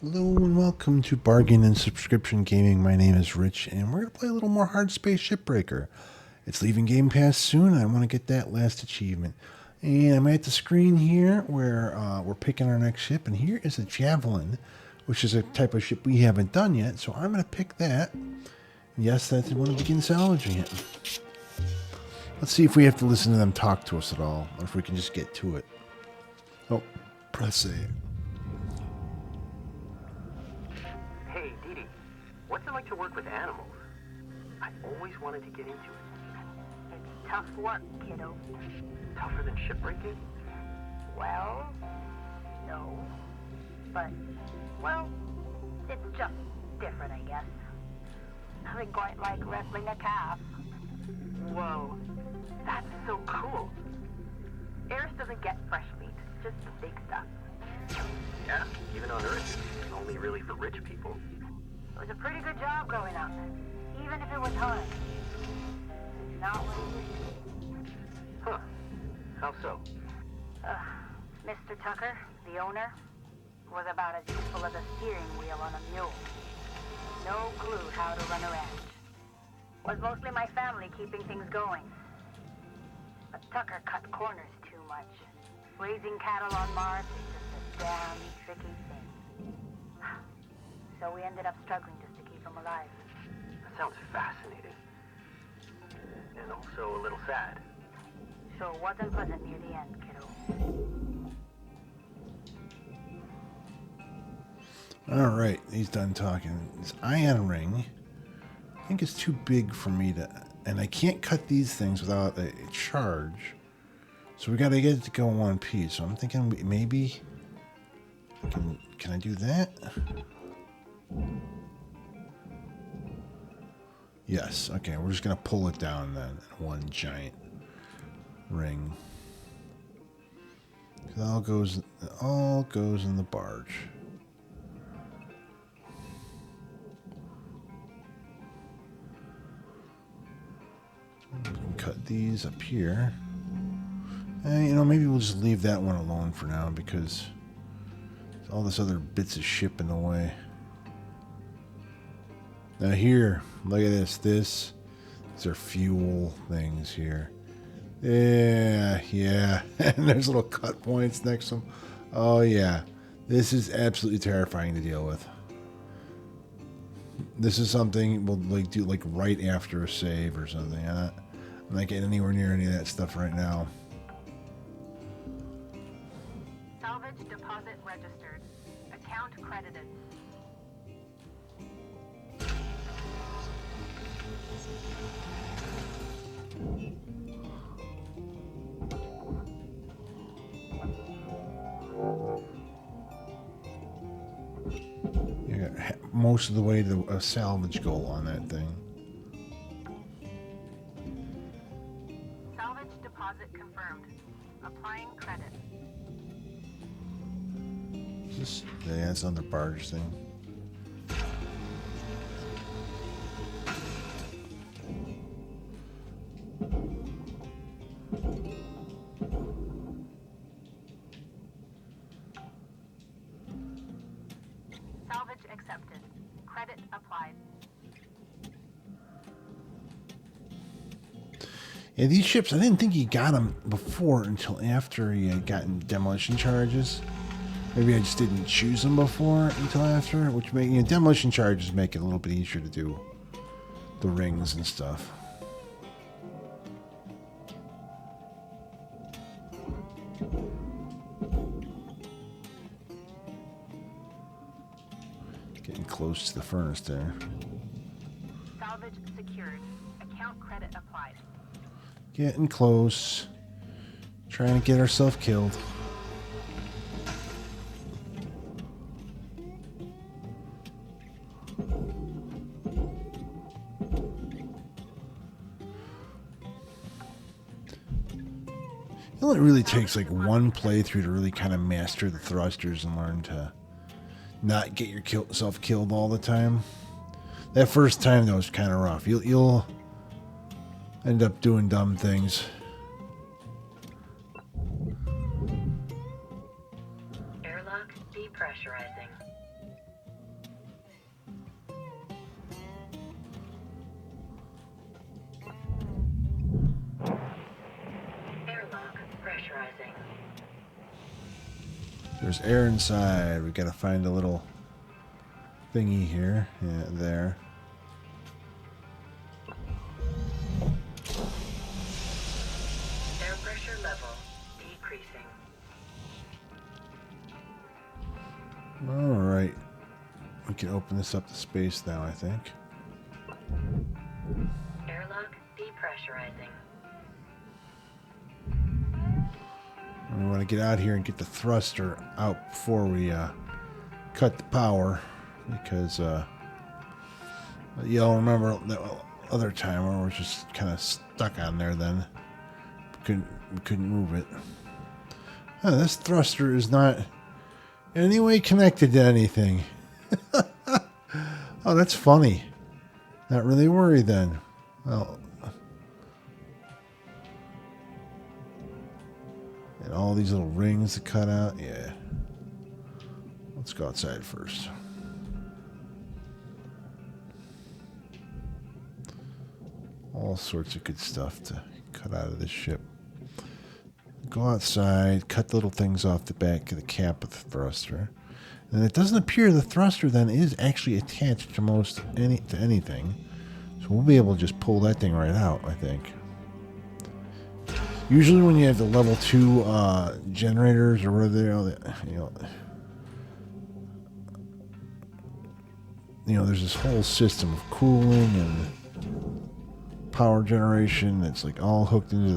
Hello and welcome to Bargain and Subscription Gaming. My name is Rich, and we're going to play a little more Hardspace Shipbreaker. It's leaving Game Pass soon, and I want to get that last achievement. And I'm at the screen here where we're picking our next ship, and here is a Javelin, which is a type of ship we haven't done yet, so I'm going to pick that. Yes, that's when we begin salvaging it. Let's see if we have to listen to them talk to us at all, or if we can just get to it. Oh, press save. Hey, Dee Dee, what's it like to work with animals? I always wanted to get into it. It's tough work, kiddo. Tougher than shipbreaking? Well, no. But, well, it's just different, I guess. Nothing quite like wrestling a calf. Whoa, that's so cool. Eris doesn't get fresh meat, just the big stuff. Yeah, even on Earth, it's only really for rich people. It was a pretty good job growing up, even if it was hard. Not what it is. Huh, how so? Mr. Tucker, the owner, was about as useful as a steering wheel on a mule. No clue how to run a ranch. Was mostly my family keeping things going. But Tucker cut corners too much. Raising cattle on Mars is just a damn tricky thing. So we ended up struggling just to keep him alive. That sounds fascinating. And also a little sad. So it wasn't pleasant near the end, kiddo. Alright, he's done talking. This ion ring, I think it's too big for me to... And I can't cut these things without a charge. So we got to get it to go in one piece. So I'm thinking maybe... Can I do that? Yes. Okay, we're just going to pull it down then. One giant ring. It all goes in the barge. We can cut these up here. And, maybe we'll just leave that one alone for now because all this other bits of ship in the way. Now here, look at this. These are fuel things here. Yeah. And there's little cut points next to them. Oh, yeah. This is absolutely terrifying to deal with. This is something we'll do right after a save or something. I'm not getting anywhere near any of that stuff right now. Salvage deposit registered. Account credited. You got most of the way to a salvage goal on that thing. Salvage deposit confirmed. Applying credit. Yeah, it's on the barge thing. Salvage accepted. Credit applied. Yeah, these ships, I didn't think he got them before until after he had gotten demolition charges. Maybe I just didn't choose them before until after, which make demolition charges make it a little bit easier to do the rings and stuff. Getting close to the furnace there. Salvage secured. Account credit applied. Getting close. Trying to get ourselves killed. It only really takes like one playthrough to really kind of master the thrusters and learn to not get yourself killed all the time. That first time though was kind of rough. You'll end up doing dumb things. Airlock depressurizing. There's air inside. We gotta find a little thingy here. Yeah, there. Air pressure level decreasing. Alright. We can open this up to space now, I think. Airlock depressurizing. We want to get out here and get the thruster out before we cut the power. Because, y'all remember that other time where we were just kind of stuck on there then. We couldn't move it. Oh, this thruster is not in any way connected to anything. Oh, that's funny. Not really worried then. Well, and all these little rings to cut out. Yeah. Let's go outside first. All sorts of good stuff to cut out of this ship. Go outside, cut little things off the back of the cap of the thruster. And it doesn't appear the thruster then is actually attached to anything. So we'll be able to just pull that thing right out, I think. Usually when you have the level 2 generators or whatever they are, there's this whole system of cooling and power generation that's like all hooked into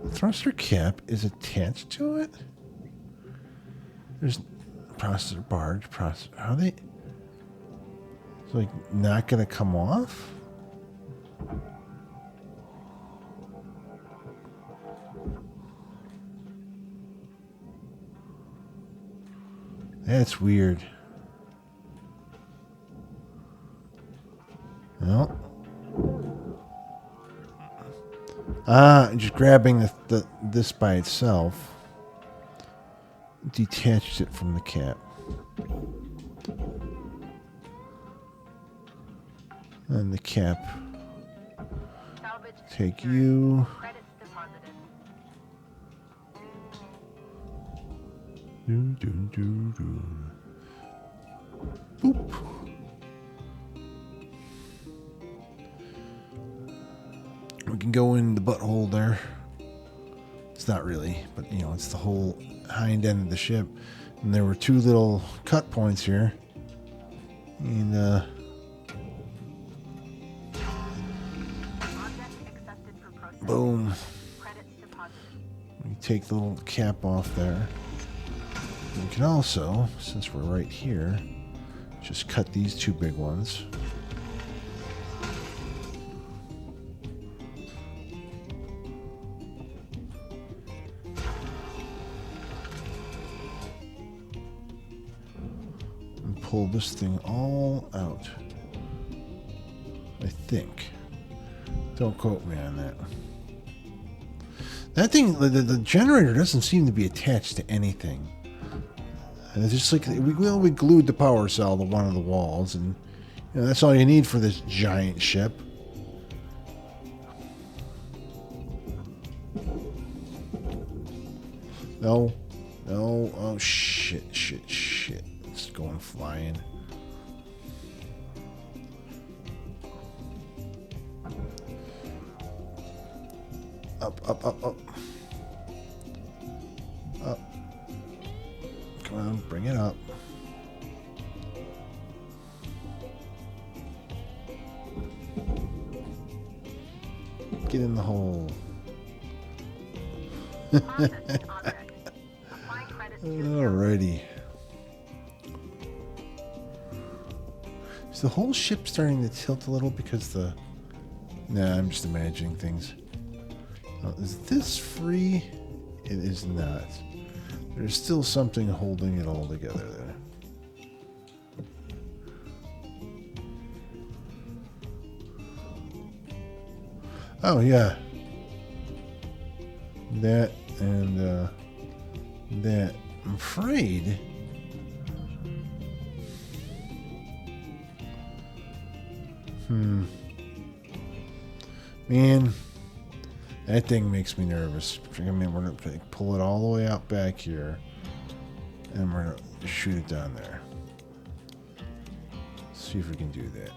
the thruster cap is attached to it. There's processor barge, processor. How they? It's like not gonna come off. That's weird. Well. Just grabbing this by itself detached it from the cap. And the cap. Take you. Boop. We can go in the butthole there. It's not really, but it's the whole hind end of the ship. And there were two little cut points here. And boom. We take the little cap off there. We can also, since we're right here, just cut these two big ones. And pull this thing all out. I think. Don't quote me on that. That thing, the generator doesn't seem to be attached to anything. And it's just like we glued the power cell to one of the walls, and that's all you need for this giant ship. No, oh shit! It's going flying. Up. Up. Come on, bring it up. Get in the hole. Alrighty. Is the whole ship starting to tilt a little because Nah, I'm just imagining things. Is this free? It is not. There's still something holding it all together there. Oh, yeah. That and that. I'm afraid. Man. That thing makes me nervous. I mean, we're going to pull it all the way out back here. And we're going to shoot it down there. See if we can do that.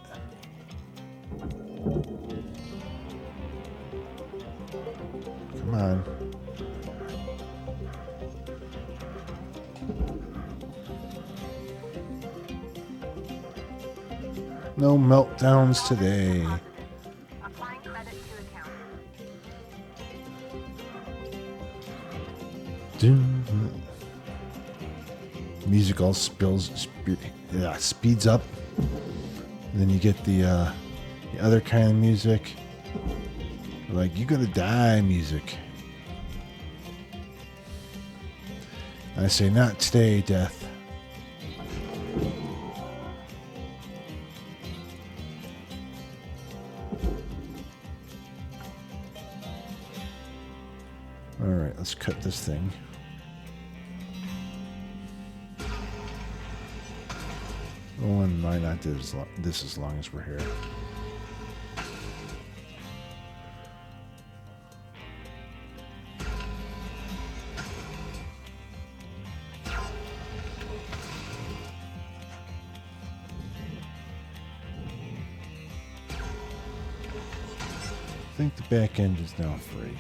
Come on. No meltdowns today. Applying credit to account. Music all speeds up. And then you get the other kind of music. Like, you gotta die music. I say, not today, death. Alright, let's cut this thing. Oh, and why not do this as long as we're here? I think the back end is now free.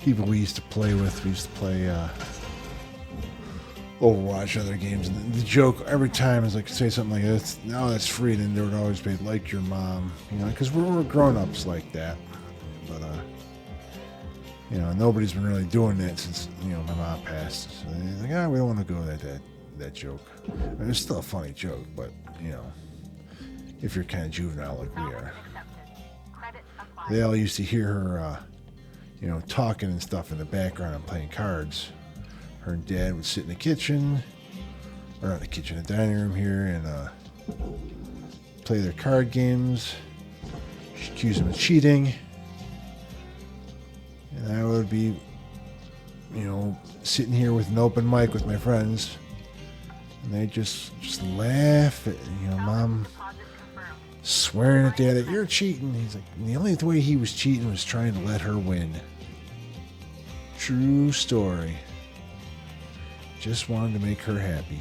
People we used to play with, we used to play Overwatch, other games, and the joke every time is like, say something like this, no, that's free, and there would always be like your mom, you know, because we're grown-ups like that. But you know, nobody's been really doing that since, you know, my mom passed. So they're like, we don't want to go that joke. I mean, it's still a funny joke, but you know, if you're kind of juvenile like we are. They all used to hear her you know, talking and stuff in the background and playing cards. Her and Dad would sit in the kitchen, or not the kitchen, the dining room here, and play their card games. She'd accuse them of cheating. And I would be, you know, sitting here with an open mic with my friends, and they just laugh at, you know, Mom swearing at Dad that you're cheating. He's like, and the only way he was cheating was trying to let her win. True story. Just wanted to make her happy.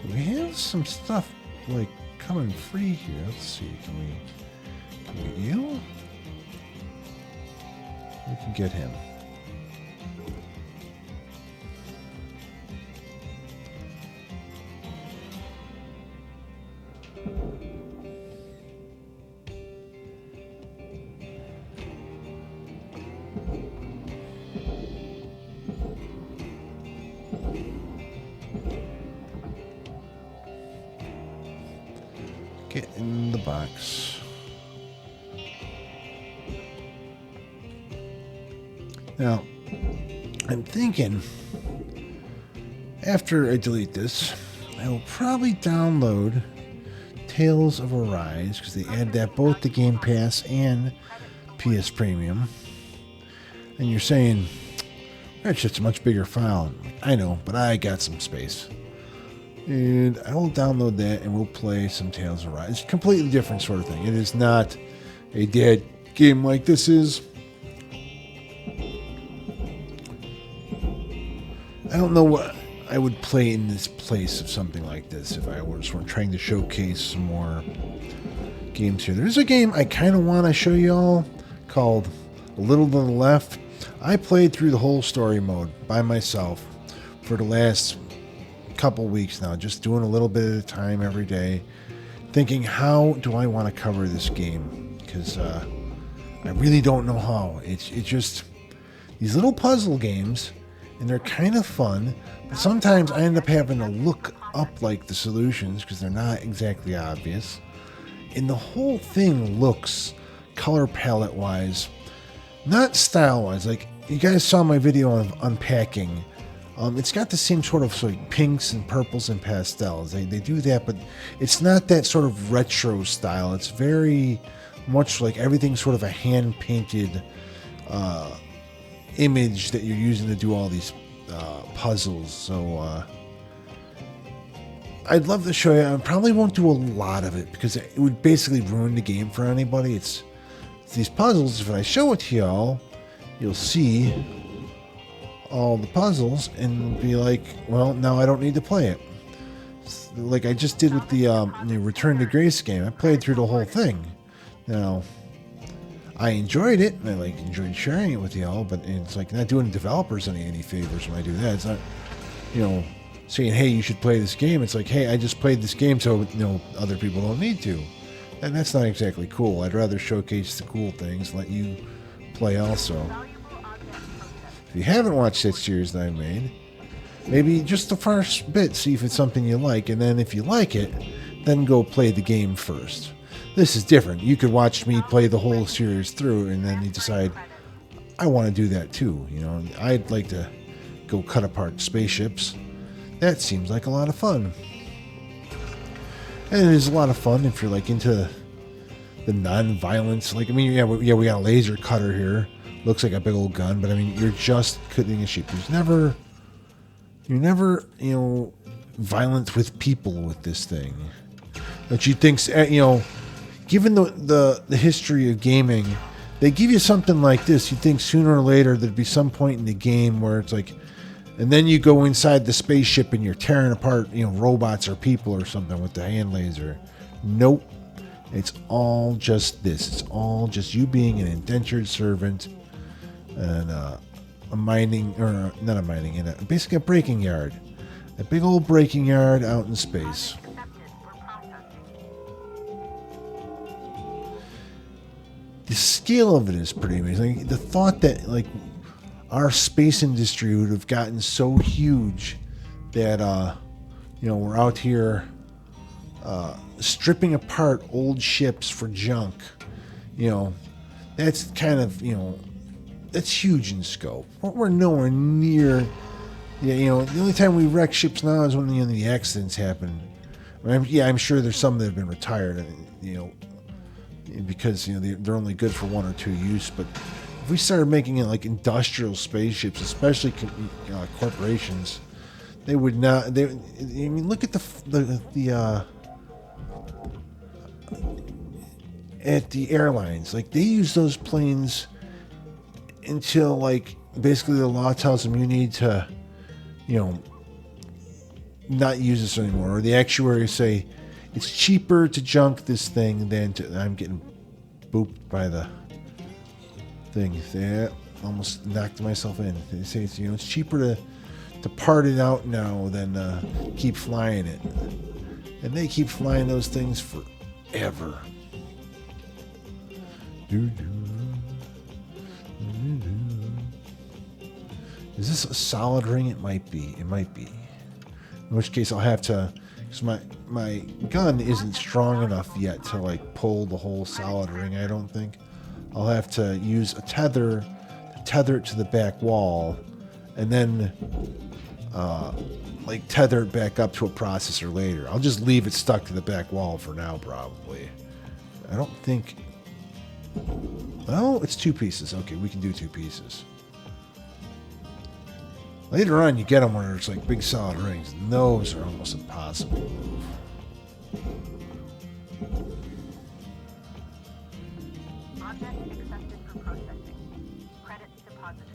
We have some stuff like coming free here. Let's see. Can we get you? We can get him. Get in the box. Now, I'm thinking after I delete this, I will probably download Tales of Arise, because they add that both to Game Pass and PS Premium. And you're saying, that's just a much bigger file. I know, but I got some space. And I will download that and we'll play some Tales of Arise. It's a completely different sort of thing. It is not a dead game like this is. I don't know what I would play in this place of something like this if I was trying to showcase some more games here. There's a game I kind of want to show you all called A Little to the Left. I played through the whole story mode by myself for the last couple weeks now, just doing a little bit at a time every day, thinking, how do I want to cover this game? Because I really don't know how. It's just these little puzzle games, and they're kind of fun, but sometimes I end up having to look up like the solutions because they're not exactly obvious. And the whole thing looks, color palette wise, not style wise, like you guys saw my video of unpacking. It's got the same sort of like pinks and purples and pastels. They do that, but it's not that sort of retro style. It's very much like everything's sort of a hand-painted image that you're using to do all these puzzles. So I'd love to show you. I probably won't do a lot of it because it would basically ruin the game for anybody. It's these puzzles. If I show it to y'all, you'll see all the puzzles and be like, well, now I don't need to play it. Like I just did with the Return to Grace game. I played through the whole thing. Now, I enjoyed it, and I enjoyed sharing it with y'all, but it's like not doing developers any favors when I do that. It's not, saying, hey, you should play this game. It's like, hey, I just played this game, so other people don't need to. And that's not exactly cool. I'd rather showcase the cool things, let you play also. If you haven't watched that series that I made, maybe just the first bit, see if it's something you like, and then if you like it, then go play the game first. This is different. You could watch me play the whole series through, and then you decide, I want to do that too. I'd like to go cut apart spaceships. That seems like a lot of fun. And it is a lot of fun if you're into the non-violence. We got a laser cutter here. Looks like a big old gun, but you're just cutting a ship. You're never, violent with people with this thing. But you think, given the history of gaming, they give you something like this. You think sooner or later there'd be some point in the game where it's like, and then you go inside the spaceship and you're tearing apart, robots or people or something with the hand laser. Nope. It's all just this. It's all just you being an indentured servant and basically a breaking yard. A big old breaking yard out in space. The scale of it is pretty amazing. The thought that our space industry would have gotten so huge that we're out here stripping apart old ships for junk. That's kind of that's huge in scope. We're nowhere near. The only time we wreck ships now is when the accidents happen. I'm sure there's some that have been retired. Because they're only good for one or two use. But if we started making it like industrial spaceships, especially corporations, they would not. Look at at the airlines. They use those planes until basically the law tells them you need to, not use this anymore, or the actuaries say it's cheaper to junk this thing than to. I'm getting booped by the thing. There, almost knocked myself in. They say it's cheaper to part it out now than keep flying it, and they keep flying those things forever. Is this a solid ring? It might be. It might be. In which case I'll have to, because my gun isn't strong enough yet to pull the whole solid ring. I don't think. I'll have to use a tether to tether it to the back wall, and then tether it back up to a processor later. I'll just leave it stuck to the back wall for now, probably. I don't think. Oh, it's two pieces. Okay, we can do two pieces. Later on, you get them where it's big solid rings. And those are almost impossible to move. Object accepted for processing. Credits deposited.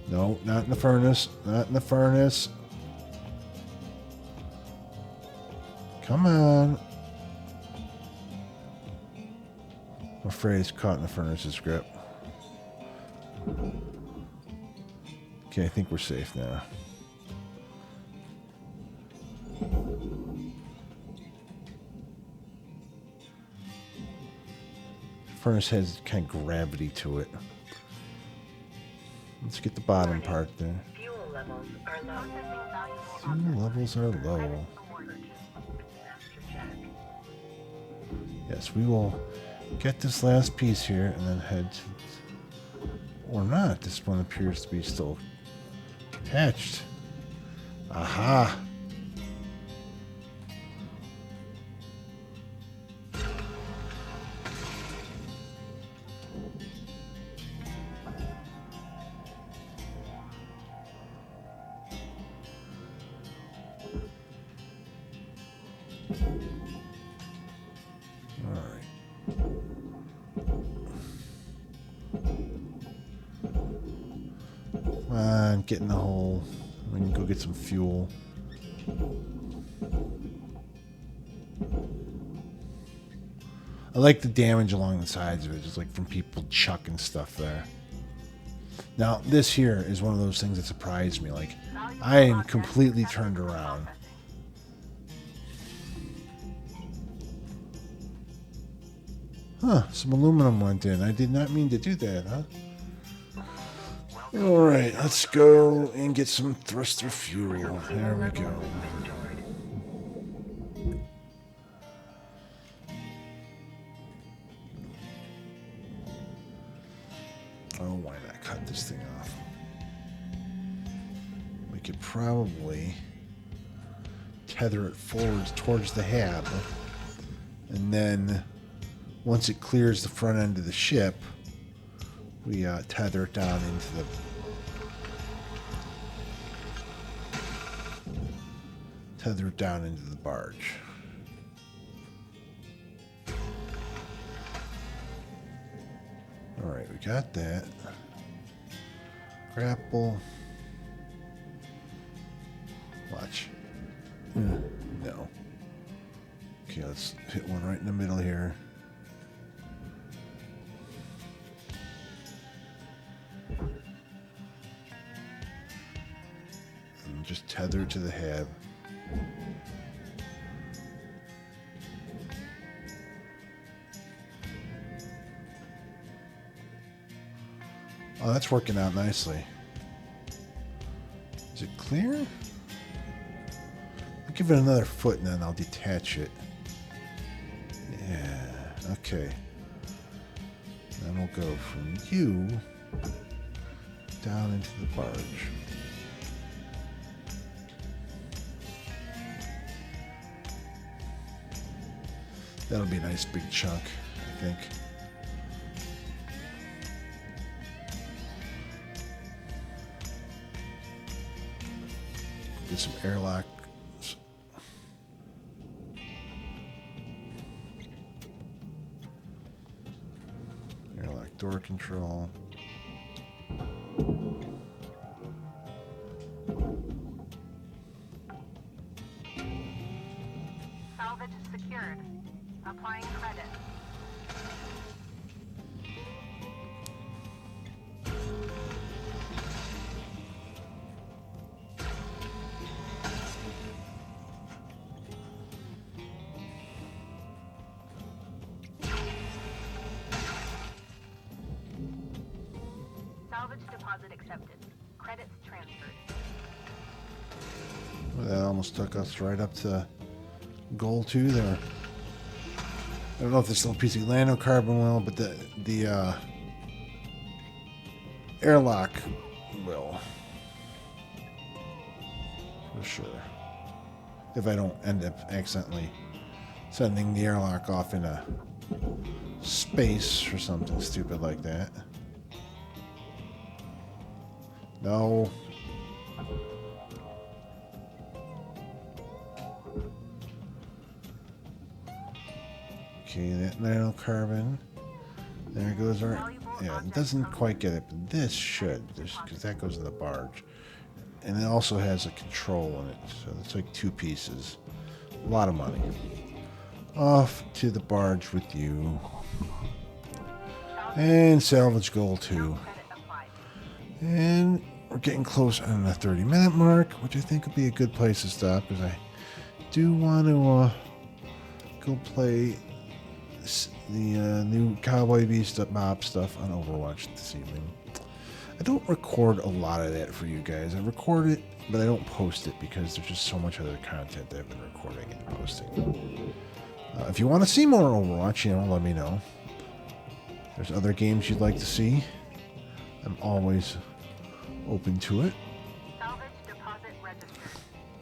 No, not in the furnace. Not in the furnace. Come on. I'm afraid it's caught in the furnace's grip. Okay, I think we're safe now. Furnace has kind of gravity to it. Let's get the bottom part there. Fuel levels are low. Fuel levels are low. Master check. Yes, we will get this last piece here and then head to... Or not. This one appears to be still attached. Aha! Come on, get in the hole. We can go get some fuel. I like the damage along the sides of it, just like from people chucking stuff there. Now, this here is one of those things that surprised me. Like, I am completely turned around. Huh, some aluminum went in. I did not mean to do that, huh? Alright, let's go and get some thruster fuel. There we go. Oh, why not cut this thing off? We could probably tether it forwards towards the hab, and then once it clears the front end of the ship, we tether it down into the barge. All right, we got that. Grapple. Watch. No. Okay, let's hit one right in the middle here. And just tether it to the hab. Oh, that's working out nicely. Is it clear? I'll give it another foot and then I'll detach it. Yeah, okay. Then we'll go from you down into the barge. That'll be a nice big chunk, I think. Get some airlock. Airlock door control. Salvage secured. Applying credit. Salvage deposit accepted. Credits transferred. Well, that almost took us right up to goal 2 there. I don't know if this little piece of carbon will, but the airlock will. For sure. If I don't end up accidentally sending the airlock off in a space or something stupid like that. No. Okay, that nanocarbon. There goes our... Yeah, it doesn't quite get it, but this should. Because that goes in the barge. And it also has a control in it. So it's like 2 pieces. A lot of money. Off to the barge with you. And salvage goal 2. And we're getting close on the 30-minute mark, which I think would be a good place to stop, because I do want to go play the new Cowboy Bebop stuff on Overwatch this evening. I don't record a lot of that for you guys. I record it, but I don't post it because there's just so much other content that I've been recording and posting. If you want to see more Overwatch, let me know. If there's other games you'd like to see, I'm always open to it. Salvage deposit registered.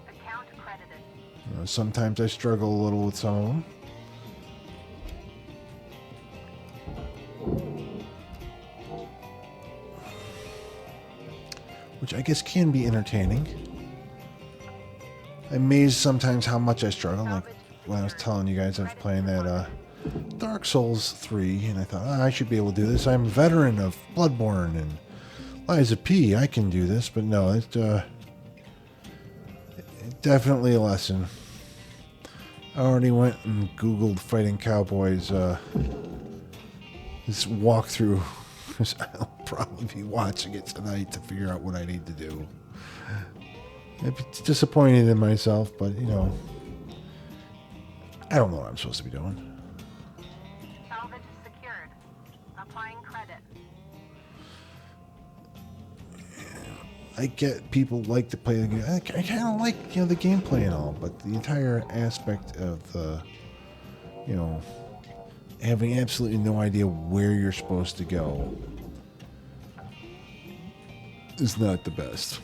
Account credited. Sometimes I struggle a little with some of them. Which I guess can be entertaining. I'm amazed sometimes how much I struggle. Like when I was telling you guys I was playing that Dark Souls 3, and I thought, I should be able to do this. I'm a veteran of Bloodborne and Liza P, I can do this, but no, it's definitely a lesson. I already went and Googled Fighting Cowboys, this walkthrough. I'll probably be watching it tonight to figure out what I need to do. I'm disappointed in myself, but, you know, I don't know what I'm supposed to be doing. Salvage is secured. Applying credit. I get people like to play the game. I kind of like, you know, the gameplay and all, but the entire aspect of the, you know, having absolutely no idea where you're supposed to go is not the best.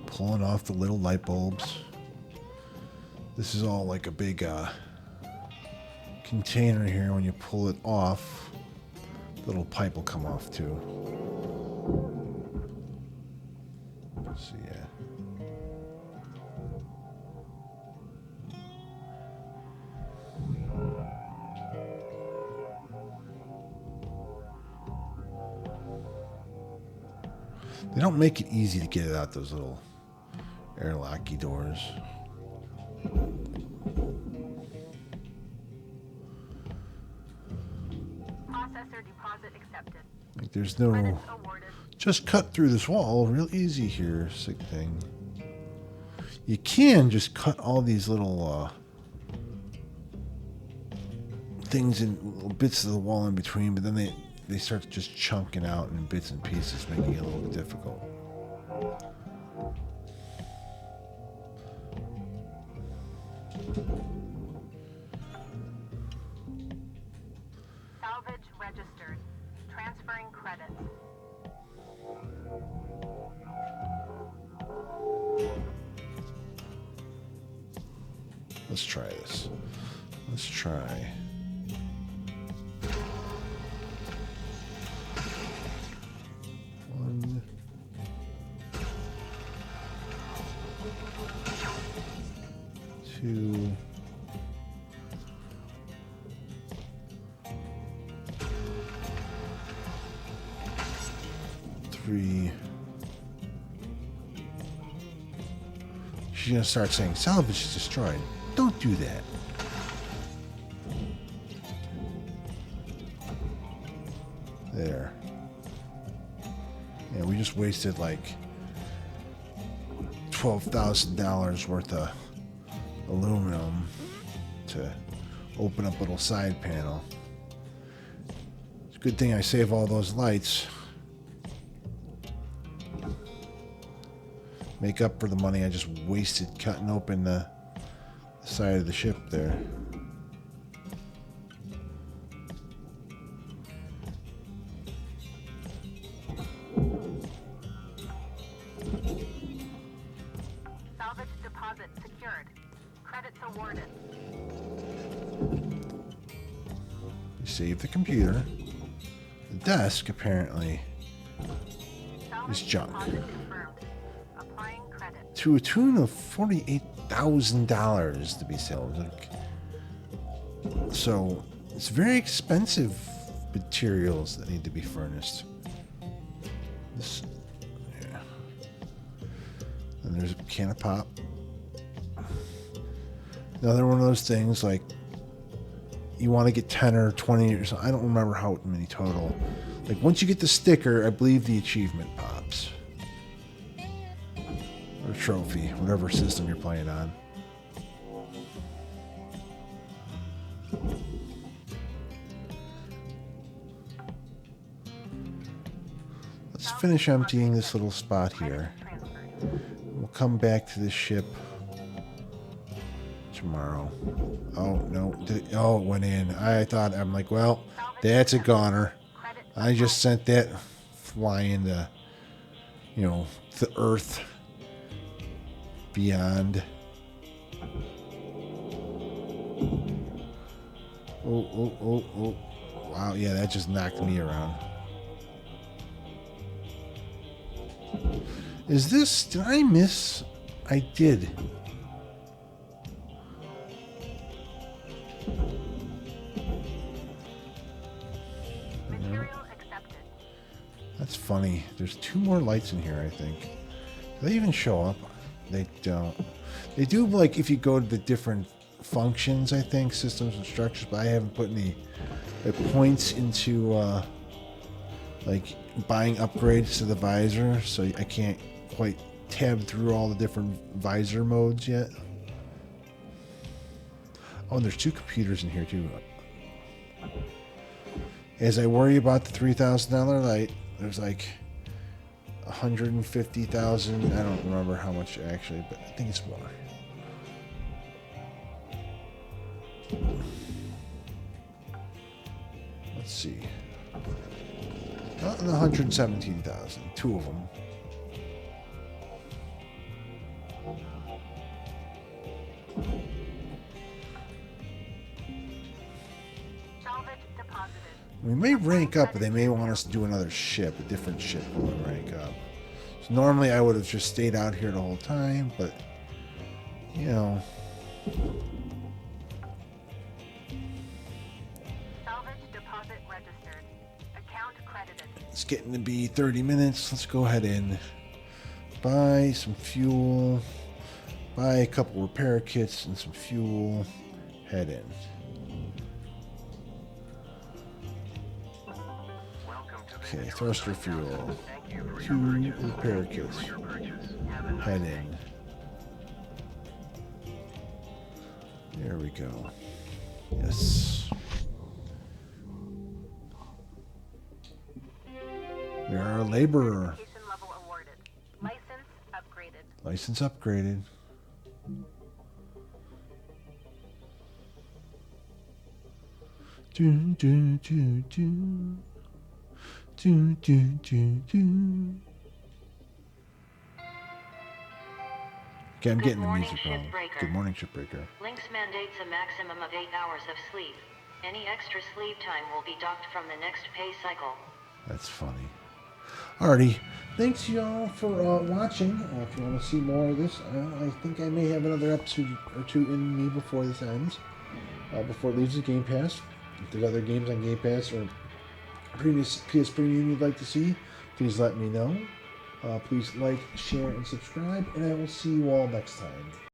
Pulling off the little light bulbs. This is all like a big container here. When you pull it off, the little pipe will come off too. So yeah. They don't make it easy to get it out those little airlocky doors. Processor deposit accepted. Like there's no Credits awarded. just cut through this wall real easy here, sick thing. You can just cut all these little things in little bits of the wall in between, but then they start just chunking out in bits and pieces, making it a little bit difficult. Salvage registered. Transferring credits. Let's try this. Let's try. One. Two. Three. She's gonna start saying salvage is destroyed. Don't do that. There. Yeah, we just wasted like $12,000 worth of aluminum to open up a little side panel. It's a good thing I save all those lights. Make up for the money I just wasted cutting open the side of the ship there. Salvage deposit secured. Credits awarded. You save the computer. The desk apparently is junk. Deposit confirmed. Applying credit. To a tune of $48,000 to be sold. Like, so it's very expensive materials that need to be furnished. This, yeah. And there's a can of pop. Another one of those things like you want to get 10 or 20 or something. I don't remember how many total. Like once you get the sticker, I believe the achievement pops. Or trophy, whatever system you're playing on. Let's finish emptying this little spot here. Transferred. We'll come back to this ship tomorrow. Oh, no. Oh, it went in. I'm like, well, that's a goner. I just sent that flying to, you know, the earth beyond. Oh, oh, oh, oh. Wow, yeah, that just knocked me around. Is this... Did I miss... I did. Material accepted. That's funny. There's 2 more lights in here, I think. Do they even show up? They don't. They do, like, if you go to the different functions, I think, systems and structures, but I haven't put any points into, like, buying upgrades to the visor, so I can't quite tab through all the different visor modes yet. Oh, and there's 2 computers in here, too. As I worry about the $3,000 light, there's like 150,000. I don't remember how much actually, but I think it's more. Let's see. Not 117,000. 2 of them. Salvage deposited. We may rank up, but they may want us to do another ship, a different ship when we rank up. So normally I would have just stayed out here the whole time, but, you know. Salvage deposit registered. Account credited. It's getting to be 30 minutes. Let's go ahead and buy some fuel, buy a couple repair kits and some fuel, head in. Okay, thruster fuel, 2 repair kits, head in. There we go. Yes. We are a laborer. Education level awarded. License upgraded. License upgraded. Do, do, do, do. Do, do, do, do. Okay, I'm getting the music wrong. Good morning, Shipbreaker. Lynx mandates a maximum of 8 hours of sleep. Any extra sleep time will be docked from the next pay cycle. That's funny. Alrighty. Thanks, y'all, for watching. If you want to see more of this, I think I may have another episode or 2 in me before this ends. Before it leaves the Game Pass. If there's other games on Game Pass or previous PS Premium you'd like to see, please let me know. Please like, share, and subscribe, and I will see you all next time.